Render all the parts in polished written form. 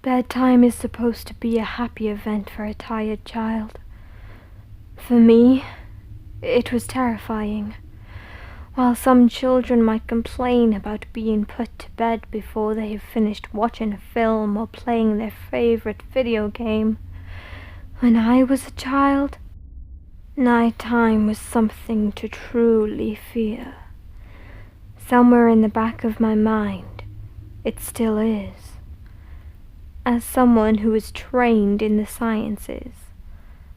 Bedtime is supposed to be a happy event for a tired child. For me, it was terrifying. While some children might complain about being put to bed before they have finished watching a film or playing their favorite video game, when I was a child, nighttime was something to truly fear. Somewhere in the back of my mind, it still is. As someone who is trained in the sciences,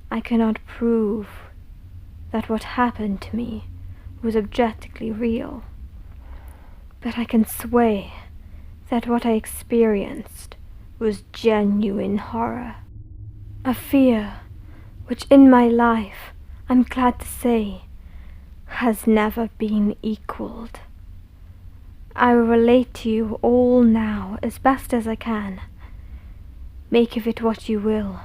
I cannot prove that what happened to me was objectively real, but I can swear that what I experienced was genuine horror. A fear which in my life, I'm glad to say, has never been equaled. I will relate to you all now as best as I can. Make of it what you will,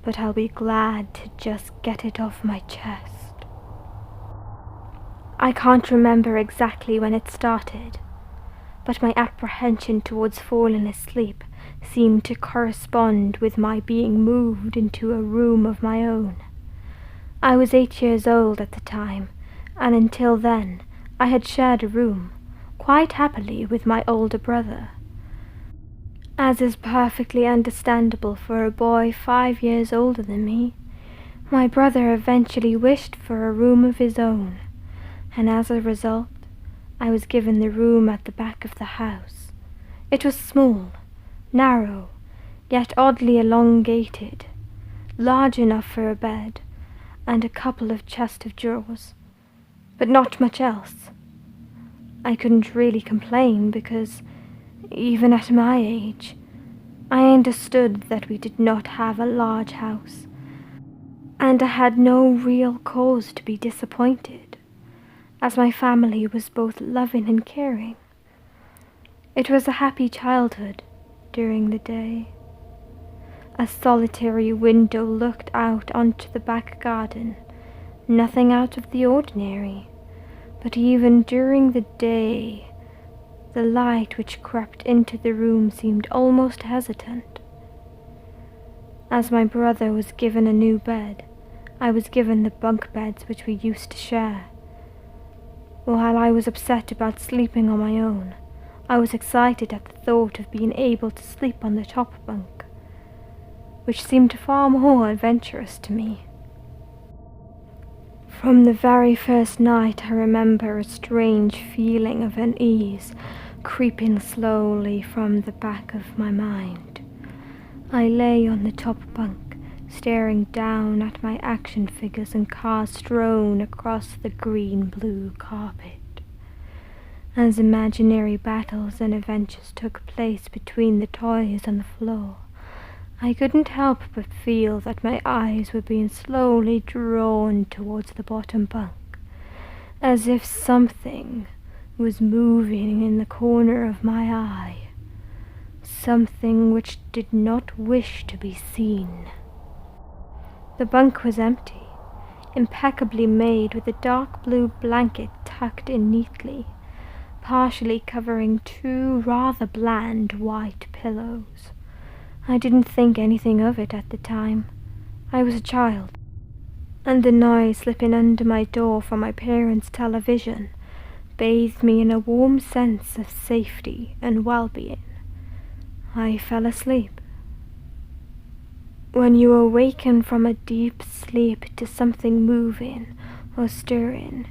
but I'll be glad to just get it off my chest. I can't remember exactly when it started, but my apprehension towards falling asleep seemed to correspond with my being moved into a room of my own. I was 8 years old at the time, and until then I had shared a room, quite happily, with my older brother. As is perfectly understandable for a boy 5 years older than me, my brother eventually wished for a room of his own, and as a result, I was given the room at the back of the house. It was small, narrow, yet oddly elongated, large enough for a bed and a couple of chests of drawers, but not much else. I couldn't really complain because, even at my age, I understood that we did not have a large house, and I had no real cause to be disappointed, as my family was both loving and caring. It was a happy childhood during the day. A solitary window looked out onto the back garden, nothing out of the ordinary, but even during the day, the light which crept into the room seemed almost hesitant. As my brother was given a new bed, I was given the bunk beds which we used to share. While I was upset about sleeping on my own, I was excited at the thought of being able to sleep on the top bunk, which seemed far more adventurous to me. From the very first night, I remember a strange feeling of unease creeping slowly from the back of my mind. I lay on the top bunk, staring down at my action figures and cars strewn across the green-blue carpet. As imaginary battles and adventures took place between the toys on the floor, I couldn't help but feel that my eyes were being slowly drawn towards the bottom bunk, as if something was moving in the corner of my eye, something which did not wish to be seen. The bunk was empty, impeccably made, with a dark blue blanket tucked in neatly, partially covering 2 rather bland white pillows. I didn't think anything of it at the time. I was a child, and the noise slipping under my door from my parents' television bathed me in a warm sense of safety and well-being. I fell asleep. When you awaken from a deep sleep to something moving or stirring,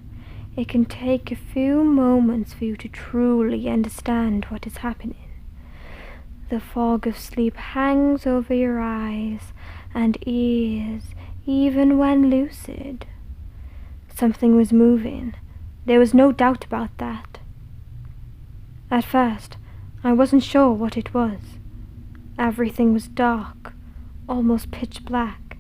it can take a few moments for you to truly understand what is happening. The fog of sleep hangs over your eyes and ears even when lucid. Something was moving. There was no doubt about that. At first, I wasn't sure what it was. Everything was dark, almost pitch black,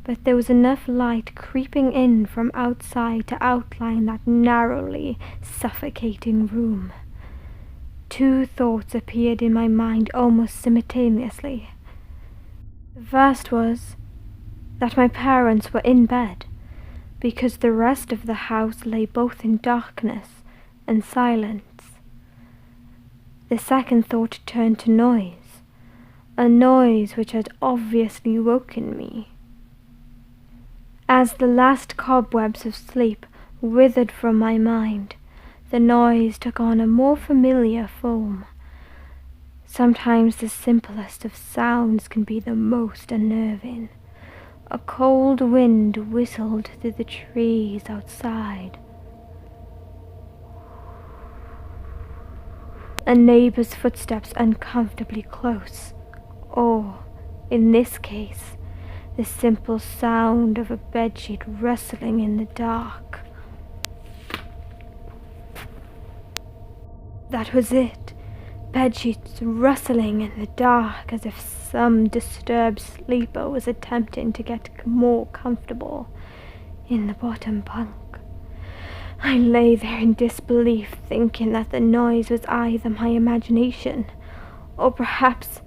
but there was enough light creeping in from outside to outline that narrowly suffocating room. 2 thoughts appeared in my mind almost simultaneously. The first was that my parents were in bed, because the rest of the house lay both in darkness and silence. The second thought turned to noise, a noise which had obviously woken me. As the last cobwebs of sleep withered from my mind, the noise took on a more familiar form. Sometimes the simplest of sounds can be the most unnerving. A cold wind whistled through the trees outside. A neighbor's footsteps uncomfortably close, or, in this case, the simple sound of a bedsheet rustling in the dark. That was it, bedsheets rustling in the dark as if some disturbed sleeper was attempting to get more comfortable in the bottom bunk. I lay there in disbelief, thinking that the noise was either my imagination, or perhaps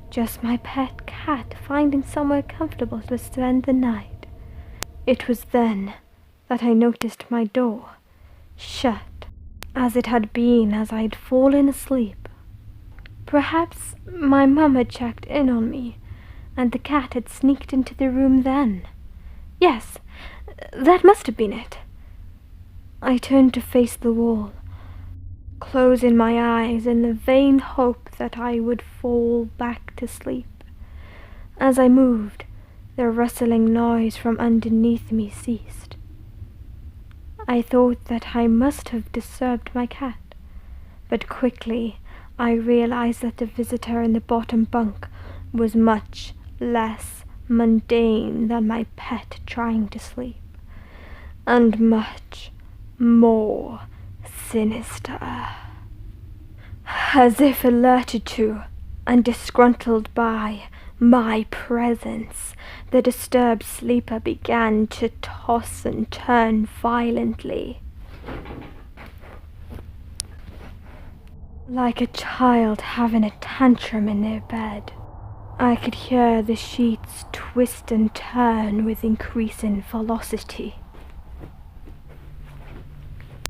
just my pet cat finding somewhere comfortable to spend the night. It was then that I noticed my door, shut, as it had been as I had fallen asleep. Perhaps my mum had checked in on me, and the cat had sneaked into the room then. Yes, that must have been it. I turned to face the wall, closing my eyes in the vain hope that I would fall back to sleep. As I moved, the rustling noise from underneath me ceased. I thought that I must have disturbed my cat, but quickly I realized that the visitor in the bottom bunk was much less mundane than my pet trying to sleep, and much more sinister. As if alerted to and disgruntled by my presence, the disturbed sleeper began to toss and turn violently. Like a child having a tantrum in their bed, I could hear the sheets twist and turn with increasing velocity.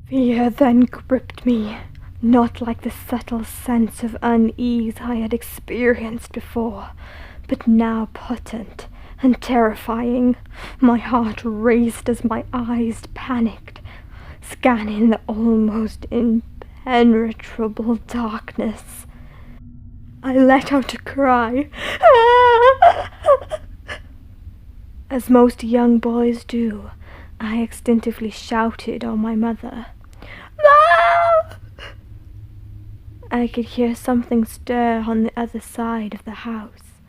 Fear then gripped me, not like the subtle sense of unease I had experienced before, but now potent and terrifying. My heart raced as my eyes panicked, scanning the almost impenetrable darkness. I let out a cry, as most young boys do. I instinctively shouted on my mother. I could hear something stir on the other side of the house,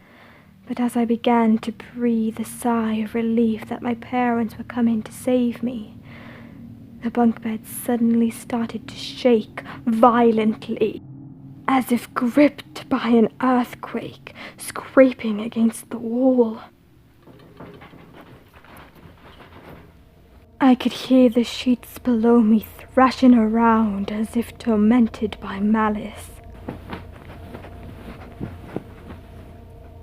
but as I began to breathe a sigh of relief that my parents were coming to save me, the bunk bed suddenly started to shake violently, as if gripped by an earthquake, scraping against the wall. I could hear the sheets below me thrashing around as if tormented by malice.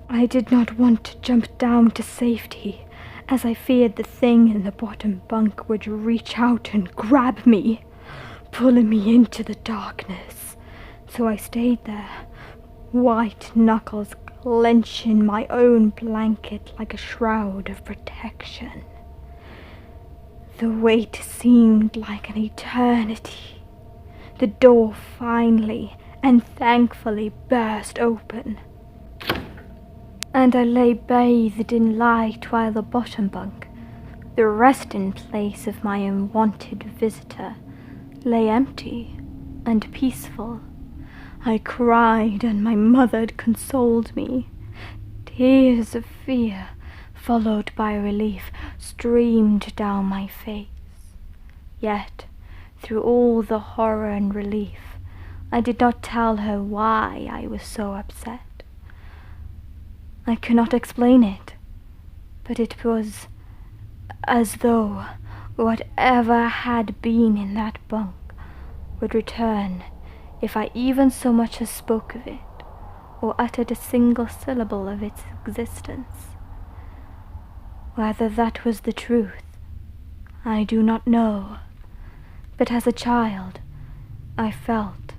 I did not want to jump down to safety, as I feared the thing in the bottom bunk would reach out and grab me, pulling me into the darkness. So I stayed there, white knuckles clenching my own blanket like a shroud of protection. The wait seemed like an eternity. The door finally and thankfully burst open, and I lay bathed in light while the bottom bunk, the resting place of my unwanted visitor, lay empty and peaceful. I cried, and my mother had consoled me. Tears of fear, followed by relief, streamed down my face. Yet, through all the horror and relief, I did not tell her why I was so upset. I could not explain it, but it was as though whatever had been in that bunk would return if I even so much as spoke of it, or uttered a single syllable of its existence. Whether that was the truth, I do not know, but as a child, I felt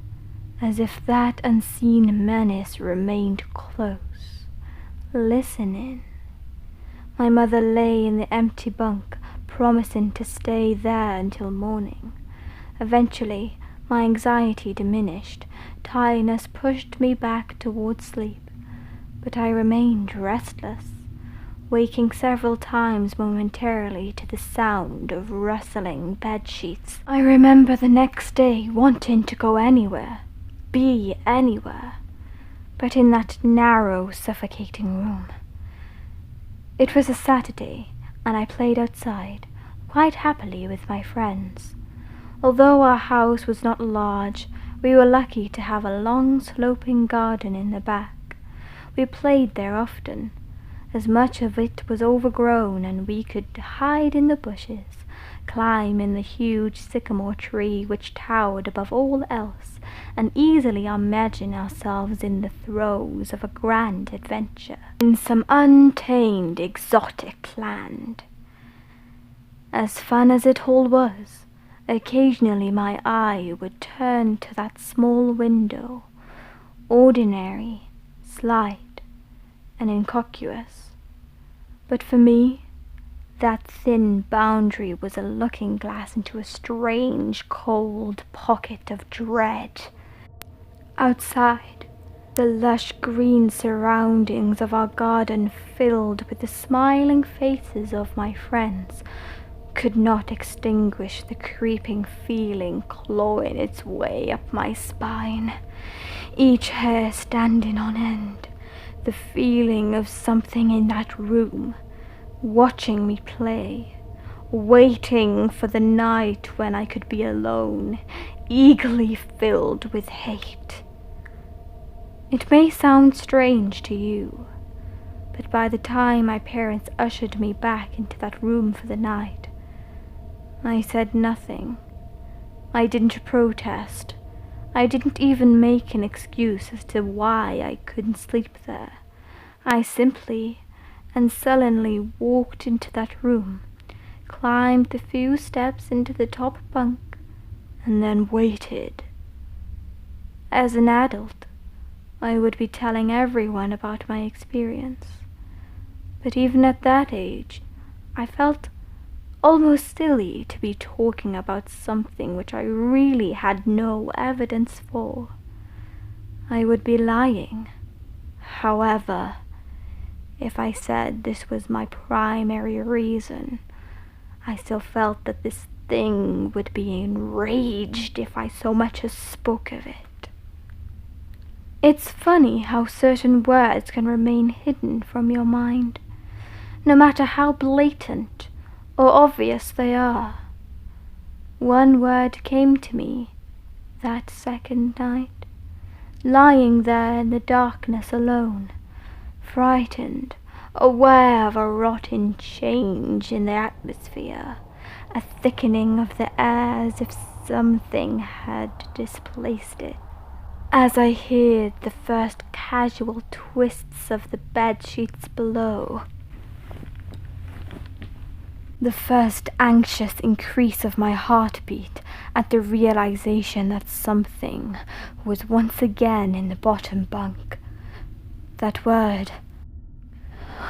as if that unseen menace remained close, listening. My mother lay in the empty bunk, promising to stay there until morning. Eventually, my anxiety diminished. Tiredness pushed me back towards sleep, but I remained restless, waking several times momentarily to the sound of rustling bed sheets. I remember the next day wanting to go anywhere, be anywhere, but in that narrow, suffocating room. It was a Saturday, and I played outside, quite happily with my friends. Although our house was not large, we were lucky to have a long sloping garden in the back. We played there often, as much of it was overgrown and we could hide in the bushes, climb in the huge sycamore tree which towered above all else, and easily imagine ourselves in the throes of a grand adventure, in some untamed exotic land. As fun as it all was, occasionally my eye would turn to that small window, ordinary, slight, and innocuous. But for me, that thin boundary was a looking glass into a strange, cold pocket of dread. Outside, the lush green surroundings of our garden, filled with the smiling faces of my friends, could not extinguish the creeping feeling clawing its way up my spine, each hair standing on end, the feeling of something in that room, watching me play, waiting for the night when I could be alone, eagerly filled with hate. It may sound strange to you, but by the time my parents ushered me back into that room for the night, I said nothing. I didn't protest. I didn't even make an excuse as to why I couldn't sleep there. I simply and sullenly walked into that room, climbed the few steps into the top bunk, and then waited. As an adult, I would be telling everyone about my experience. But even at that age, I felt almost silly to be talking about something which I really had no evidence for. I would be lying. However, if I said this was my primary reason, I still felt that this thing would be enraged if I so much as spoke of it. It's funny how certain words can remain hidden from your mind, no matter how blatant or obvious they are. One word came to me that second night, lying there in the darkness alone, frightened, aware of a rotten change in the atmosphere, a thickening of the air as if something had displaced it. As I heard the first casual twists of the bed sheets below, the first anxious increase of my heartbeat at the realization that something was once again in the bottom bunk. That word,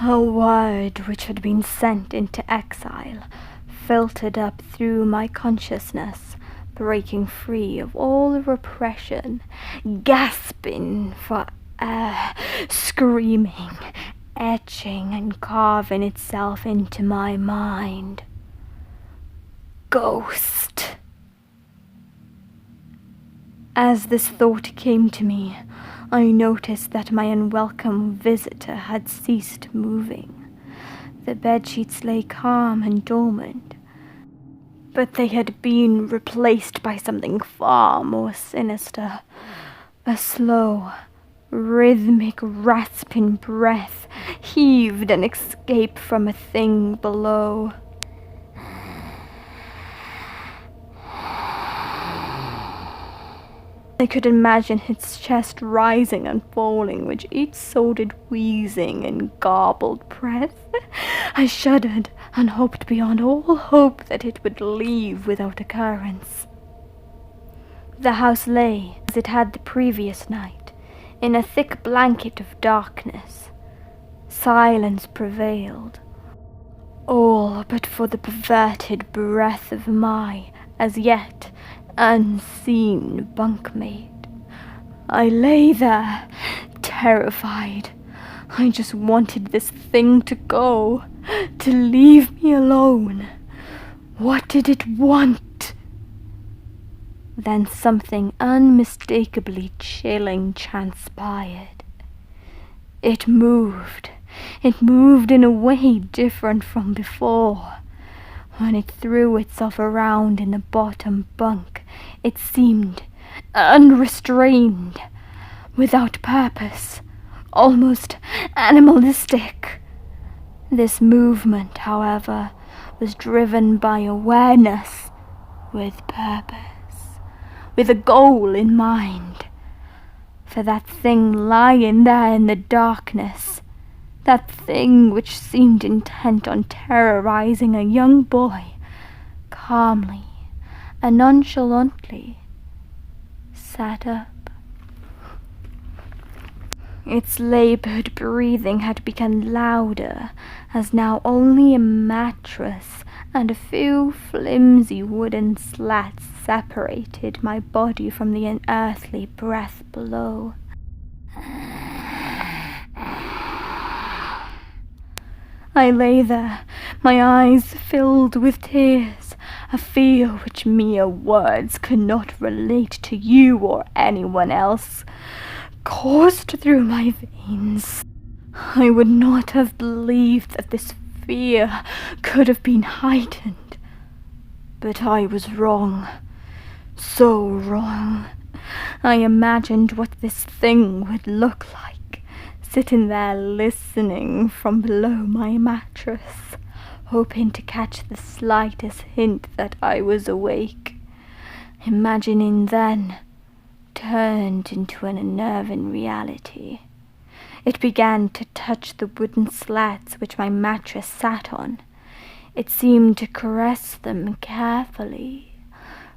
a word which had been sent into exile, filtered up through my consciousness, breaking free of all repression, gasping for air, screaming, etching and carving itself into my mind. Ghost. As this thought came to me, I noticed that my unwelcome visitor had ceased moving. The bedsheets lay calm and dormant, but they had been replaced by something far more sinister. A slow, rhythmic, rasping breath heaved and escaped from a thing below. I could imagine its chest rising and falling with each sordid wheezing and garbled breath. I shuddered and hoped beyond all hope that it would leave without occurrence. The house lay, as it had the previous night, in a thick blanket of darkness. Silence prevailed, all but for the perverted breath of my, as yet, unseen bunkmate. I lay there, terrified. I just wanted this thing to go, to leave me alone. What did it want? Then something unmistakably chilling transpired. It moved. It moved in a way different from before. When it threw itself around in the bottom bunk, it seemed unrestrained, without purpose, almost animalistic. This movement, however, was driven by awareness, with purpose, with a goal in mind. For that thing lying there in the darkness, that thing which seemed intent on terrorizing a young boy, calmly and nonchalantly sat up. Its labored breathing had become louder, as now only a mattress and a few flimsy wooden slats separated my body from the unearthly breath below. I lay there, my eyes filled with tears, a fear which mere words could not relate to you or anyone else, coursed through my veins. I would not have believed that this fear could have been heightened, but I was wrong, so wrong. I imagined what this thing would look like, sitting there listening from below my mattress, hoping to catch the slightest hint that I was awake. Imagining then turned into an unnerving reality. It began to touch the wooden slats which my mattress sat on. It seemed to caress them carefully,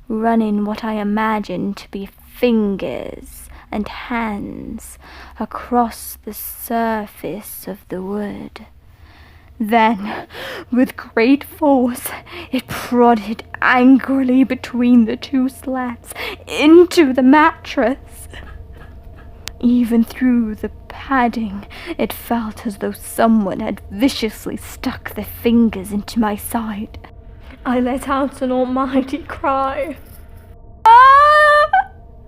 running what I imagined to be fingers and hands across the surface of the wood. Then, with great force, it prodded angrily between the two slats into the mattress. Even through the padding, it felt as though someone had viciously stuck their fingers into my side. I let out an almighty cry.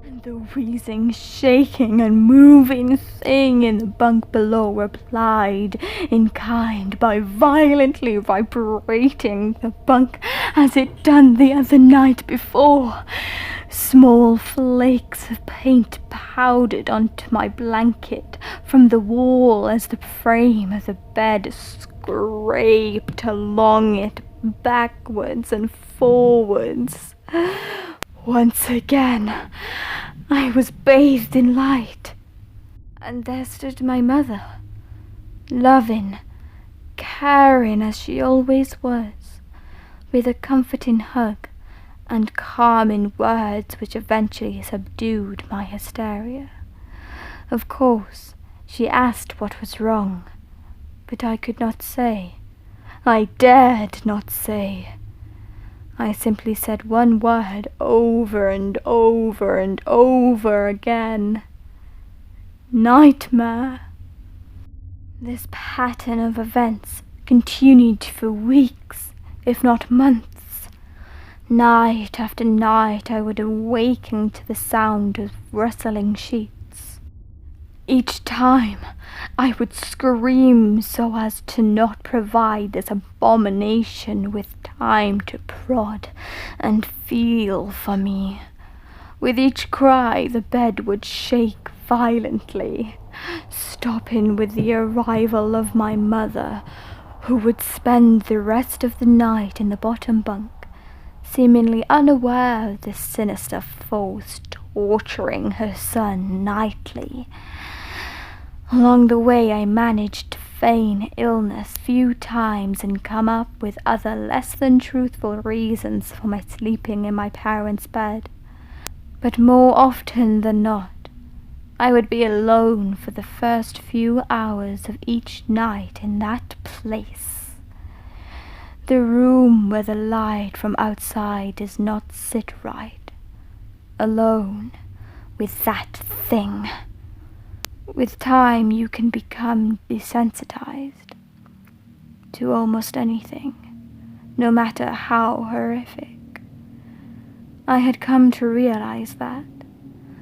And the wheezing, shaking, and moving thing in the bunk below replied in kind by violently vibrating the bunk as it done the other night before. Small flakes of paint powdered onto my blanket from the wall as the frame of the bed scraped along it backwards and forwards. Once again, I was bathed in light, and there stood my mother, loving, caring as she always was, with a comforting hug and calming words which eventually subdued my hysteria. Of course, she asked what was wrong, but I could not say. I dared not say. I simply said one word over and over and over again. Nightmare. This pattern of events continued for weeks, if not months. Night after night I would awaken to the sound of rustling sheets. Each time I would scream so as to not provide this abomination with time to prod and feel for me. With each cry the bed would shake violently, stopping with the arrival of my mother, who would spend the rest of the night in the bottom bunk, seemingly unaware of this sinister force torturing her son nightly. Along the way I managed to feign illness few times and come up with other less than truthful reasons for my sleeping in my parents' bed. But more often than not, I would be alone for the first few hours of each night in that place. The room where the light from outside does not sit right. Alone with that thing. With time you can become desensitized to almost anything, no matter how horrific. I had come to realize that,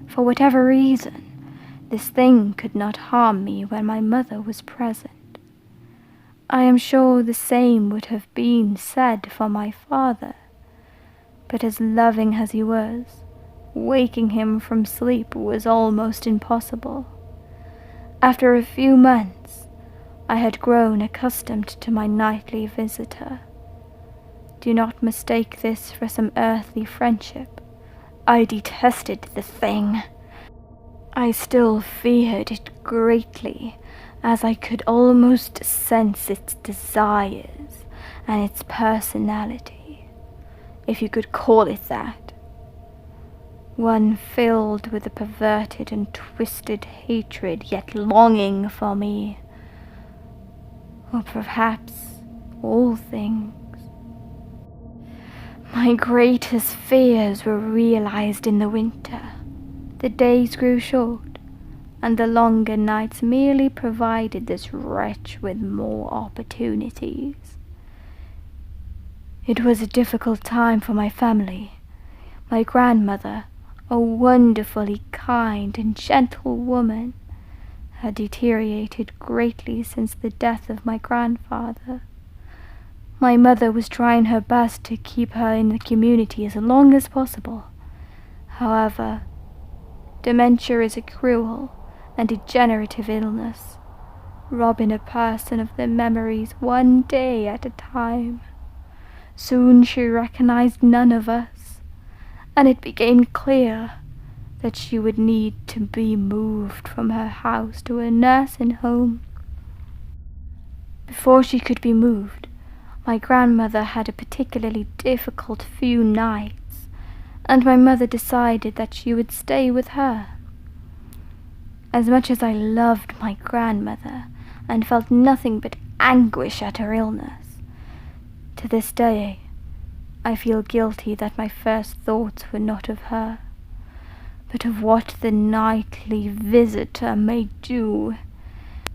for whatever reason, this thing could not harm me when my mother was present. I am sure the same would have been said for my father, but as loving as he was, waking him from sleep was almost impossible. After a few months, I had grown accustomed to my nightly visitor. Do not mistake this for some earthly friendship. I detested the thing. I still feared it greatly, as I could almost sense its desires and its personality, if you could call it that. One filled with a perverted and twisted hatred, yet longing for me. Or perhaps all things. My greatest fears were realized in the winter. The days grew short, and the longer nights merely provided this wretch with more opportunities. It was a difficult time for my family. My grandmother, a wonderfully kind and gentle woman, had deteriorated greatly since the death of my grandfather. My mother was trying her best to keep her in the community as long as possible. However, dementia is a cruel and degenerative illness, robbing a person of their memories one day at a time. Soon she recognized none of us, and it became clear that she would need to be moved from her house to a nursing home. Before she could be moved, my grandmother had a particularly difficult few nights, and my mother decided that she would stay with her. As much as I loved my grandmother and felt nothing but anguish at her illness, to this day I feel guilty that my first thoughts were not of her, but of what the nightly visitor may do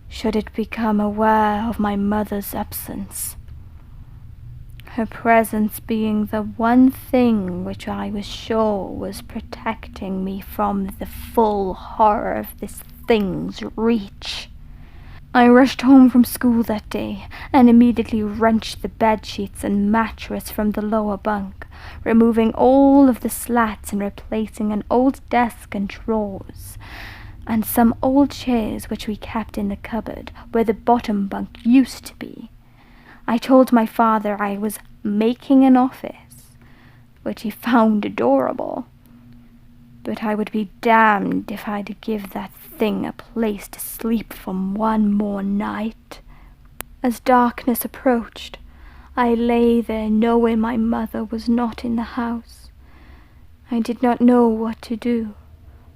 should it become aware of my mother's absence. Her presence being the one thing which I was sure was protecting me from the full horror of this thing's reach. I rushed home from school that day and immediately wrenched the bedsheets and mattress from the lower bunk, removing all of the slats and replacing an old desk and drawers, and some old chairs which we kept in the cupboard where the bottom bunk used to be. I told my father I was making an office, which he found adorable, but I would be damned if I'd give that thing a place to sleep for one more night. As darkness approached, I lay there knowing my mother was not in the house. I did not know what to do.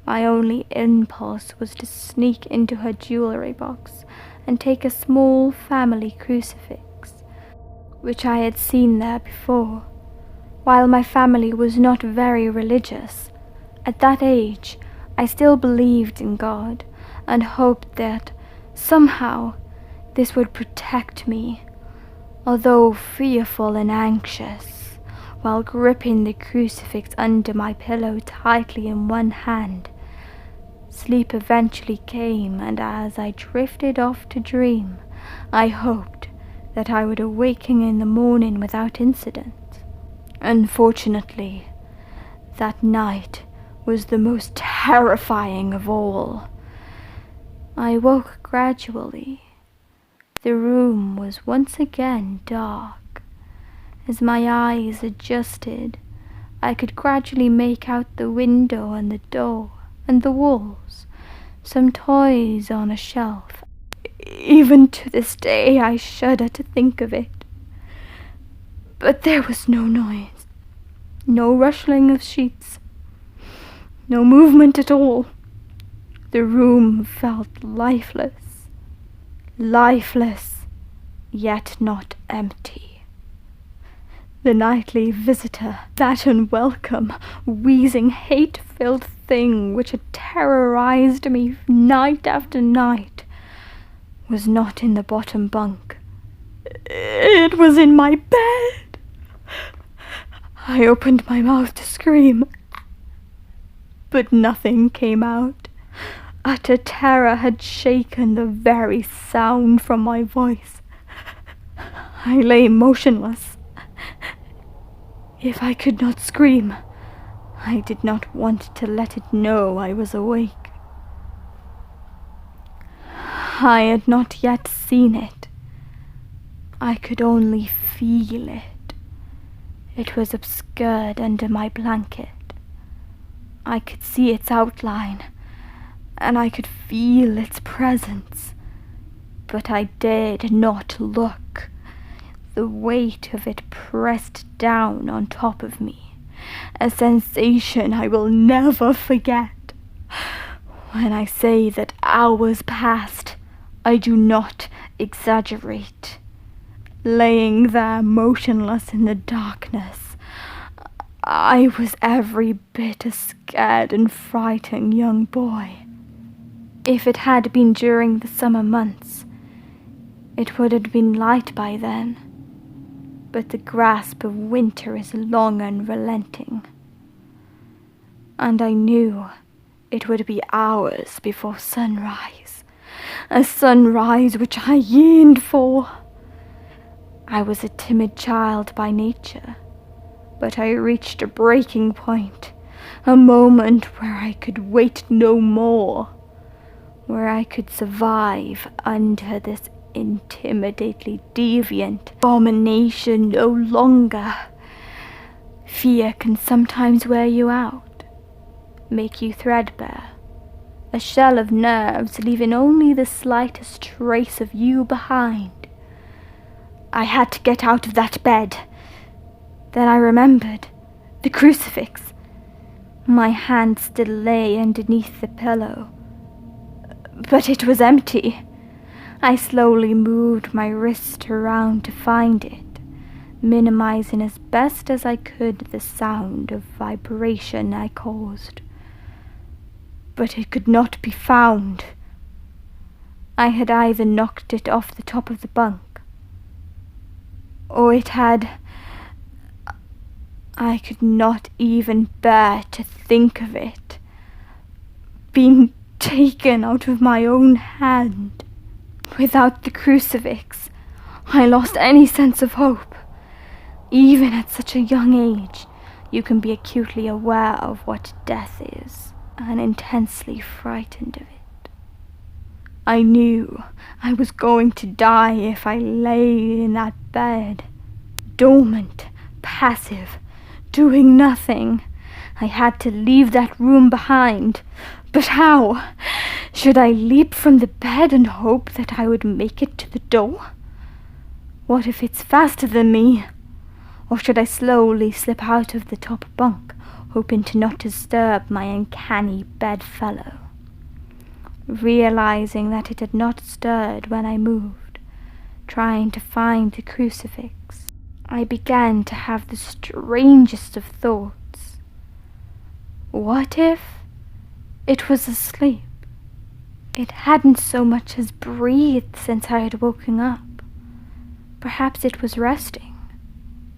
My only impulse was to sneak into her jewelry box and take a small family crucifix, which I had seen there before. While my family was not very religious, at that age I still believed in God and hoped that somehow this would protect me, although fearful and anxious. While gripping the crucifix under my pillow tightly in one hand, sleep eventually came, and as I drifted off to dream, I hoped that I would awaken in the morning without incident. Unfortunately, that night was the most terrifying of all. I woke gradually. The room was once again dark. As my eyes adjusted, I could gradually make out the window and the door and the walls, some toys on a shelf. Even to this day I shudder to think of it. But there was no noise, no rustling of sheets, No movement at all. The room felt lifeless, yet not empty. The nightly visitor, that unwelcome, wheezing, hate-filled thing which had terrorized me night after night, was not in the bottom bunk. It was in my bed. I opened my mouth to scream, but nothing came out. Utter terror had shaken the very sound from my voice. I lay motionless. If I could not scream, I did not want to let it know I was awake. I had not yet seen it. I could only feel it. It was obscured under my blanket. I could see its outline, and I could feel its presence, but I dared not look. The weight of it pressed down on top of me, a sensation I will never forget. When I say that hours passed, I do not exaggerate. Laying there motionless in the darkness, I was every bit a scared and frightened young boy. If it had been during the summer months, it would have been light by then, but the grasp of winter is long and relenting, and I knew it would be hours before sunrise, a sunrise which I yearned for. I was a timid child by nature, but I reached a breaking point, a moment where I could wait no more, where I could survive under this intimidatingly deviant abomination no longer. Fear can sometimes wear you out, make you threadbare, a shell of nerves leaving only the slightest trace of you behind. I had to get out of that bed. Then I remembered the crucifix. My hand still lay underneath the pillow, but it was empty. I slowly moved my wrist around to find it, minimizing as best as I could the sound of vibration I caused. But it could not be found. I had either knocked it off the top of the bunk, or it had... I could not even bear to think of it being taken out of my own hand. Without the crucifix, I lost any sense of hope. Even at such a young age, you can be acutely aware of what death is, and intensely frightened of it. I knew I was going to die if I lay in that bed, dormant, passive, doing nothing. I had to leave that room behind. But how? Should I leap from the bed and hope that I would make it to the door? What if it's faster than me? Or should I slowly slip out of the top bunk, hoping to not disturb my uncanny bedfellow? Realizing that it had not stirred when I moved, trying to find the crucifix, I began to have the strangest of thoughts. What if it was asleep? It hadn't so much as breathed since I had woken up. Perhaps it was resting,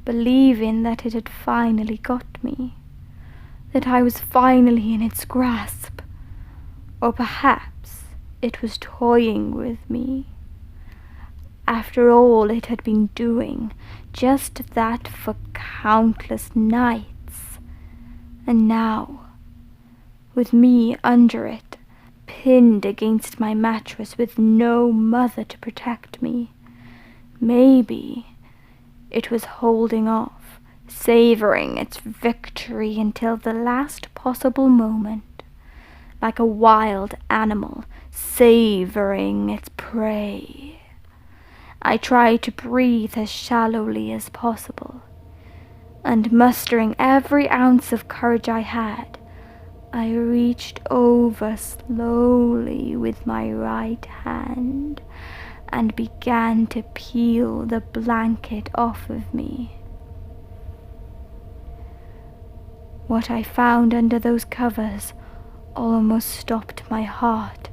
believing that it had finally got me, that I was finally in its grasp. Or perhaps it was toying with me. After all it had been doing, just that for countless nights. And now, with me under it, pinned against my mattress with no mother to protect me, maybe it was holding off, savoring its victory until the last possible moment, like a wild animal savoring its prey. I tried to breathe as shallowly as possible, and mustering every ounce of courage I had, I reached over slowly with my right hand and began to peel the blanket off of me. What I found under those covers almost stopped my heart.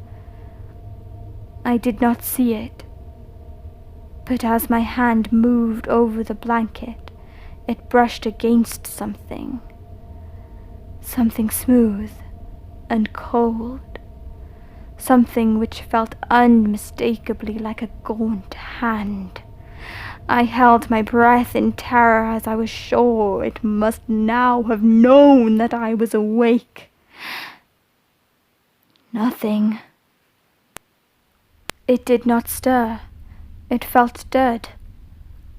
I did not see it, but as my hand moved over the blanket, it brushed against something smooth and cold, something which felt unmistakably like a gaunt hand. I held my breath in terror, as I was sure it must now have known that I was awake. Nothing. It did not stir. It felt dead.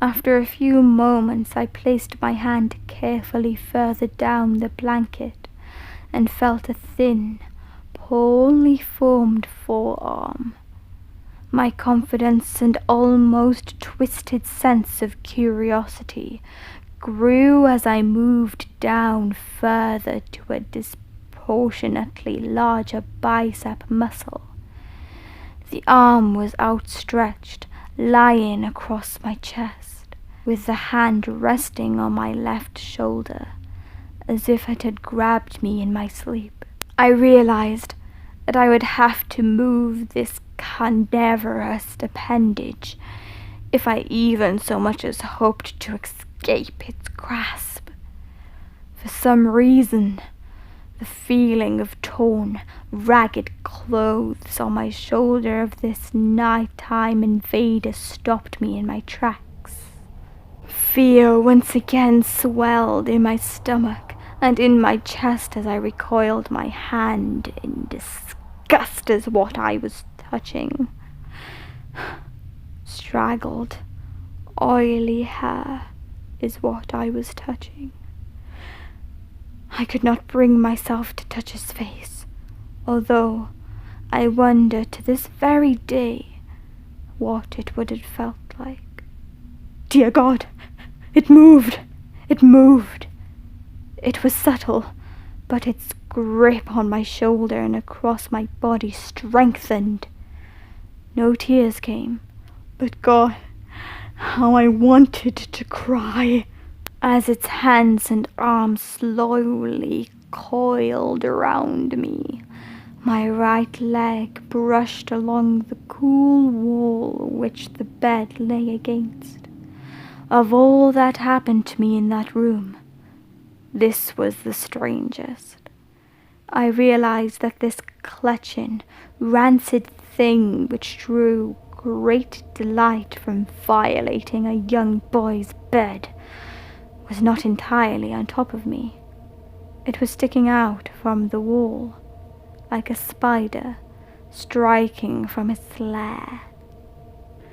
After a few moments, I placed my hand carefully further down the blanket and felt a thin, poorly formed forearm. My confidence and almost twisted sense of curiosity grew as I moved down further to a disproportionately larger bicep muscle. The arm was outstretched, lying across my chest, with the hand resting on my left shoulder, as if it had grabbed me in my sleep. I realized that I would have to move this carnivorous appendage if I even so much as hoped to escape its grasp. For some reason, the feeling of torn, ragged clothes on my shoulder of this nighttime invader stopped me in my tracks. Fear once again swelled in my stomach and in my chest as I recoiled my hand in disgust as what I was touching. Straggled, oily hair is what I was touching. I could not bring myself to touch his face, although I wonder to this very day what it would have felt like. Dear God, it moved! It moved! It was subtle, but its grip on my shoulder and across my body strengthened. No tears came, but God, how I wanted to cry. As its hands and arms slowly coiled around me, my right leg brushed along the cool wall which the bed lay against. Of all that happened to me in that room, this was the strangest. I realized that this clutching, rancid thing which drew great delight from violating a young boy's bed was not entirely on top of me. It was sticking out from the wall, like a spider striking from its lair.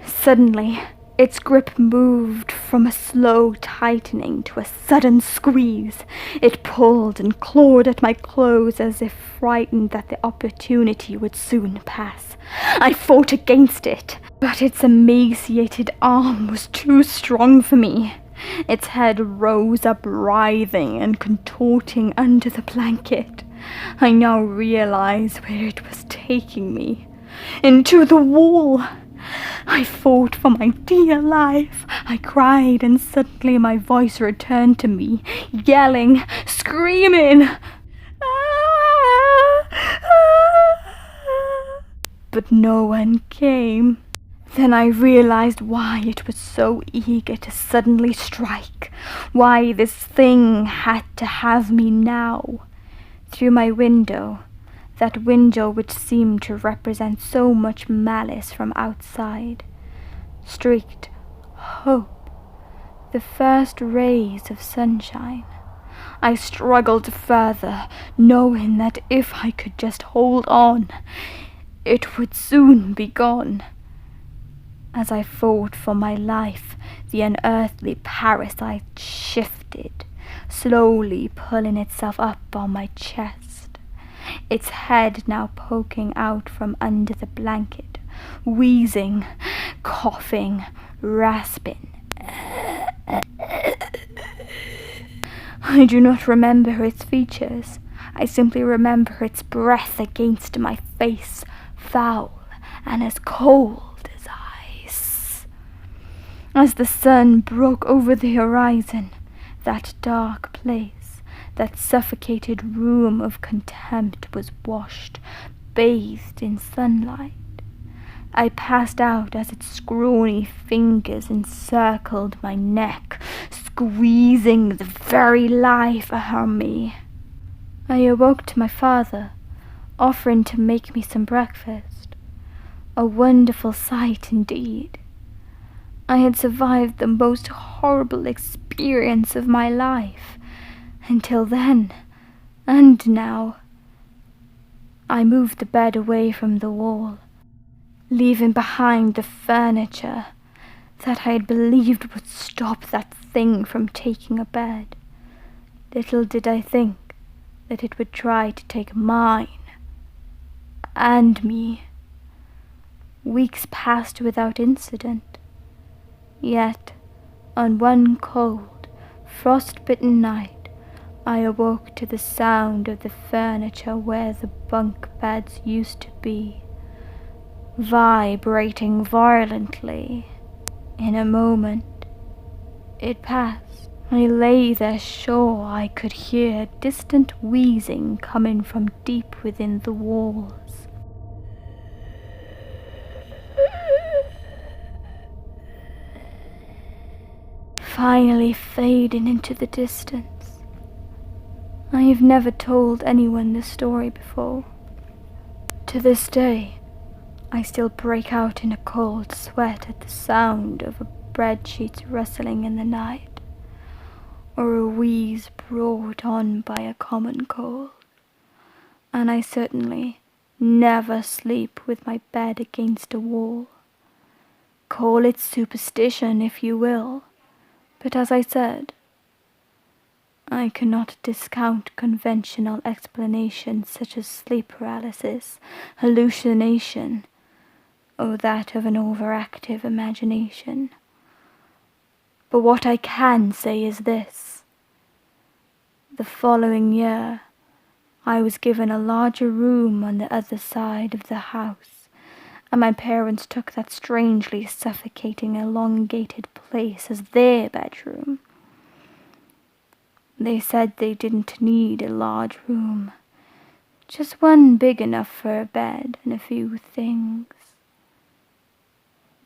Suddenly, its grip moved from a slow tightening to a sudden squeeze. It pulled and clawed at my clothes as if frightened that the opportunity would soon pass. I fought against it, but its emaciated arm was too strong for me. Its head rose up writhing and contorting under the blanket. I now realized where it was taking me. Into the wall. I fought for my dear life. I cried, and suddenly my voice returned to me, yelling, screaming. But no one came. Then I realized why it was so eager to suddenly strike, why this thing had to have me now. Through my window, that window which seemed to represent so much malice from outside, streaked hope, the first rays of sunshine. I struggled further, knowing that if I could just hold on, it would soon be gone. As I fought for my life, the unearthly parasite shifted, slowly pulling itself up on my chest, its head now poking out from under the blanket, wheezing, coughing, rasping. I do not remember its features. I simply remember its breath against my face, foul and as cold as ice. As the sun broke over the horizon, that dark place, that suffocated room of contempt was washed, bathed in sunlight. I passed out as its scrawny fingers encircled my neck, squeezing the very life out of me. I awoke to my father, offering to make me some breakfast. A wonderful sight indeed. I had survived the most horrible experience of my life, until then, and now. I moved the bed away from the wall, leaving behind the furniture that I had believed would stop that thing from taking a bed. Little did I think that it would try to take mine and me. Weeks passed without incident, yet on one cold, frost-bitten night I awoke to the sound of the furniture where the bunk beds used to be, vibrating violently. In a moment, it passed. I lay there sure I could hear distant wheezing coming from deep within the walls. Finally fading into the distance. I have never told anyone this story before. To this day, I still break out in a cold sweat at the sound of a bedsheets rustling in the night, or a wheeze brought on by a common cold, and I certainly never sleep with my bed against a wall. Call it superstition if you will, but as I said, I cannot discount conventional explanations such as sleep paralysis, hallucination, or that of an overactive imagination. But what I can say is this. The following year, I was given a larger room on the other side of the house, and my parents took that strangely suffocating, elongated place as their bedroom. They said they didn't need a large room, just one big enough for a bed and a few things.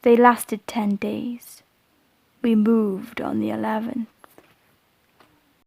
They lasted 10 days. We moved on the 11th.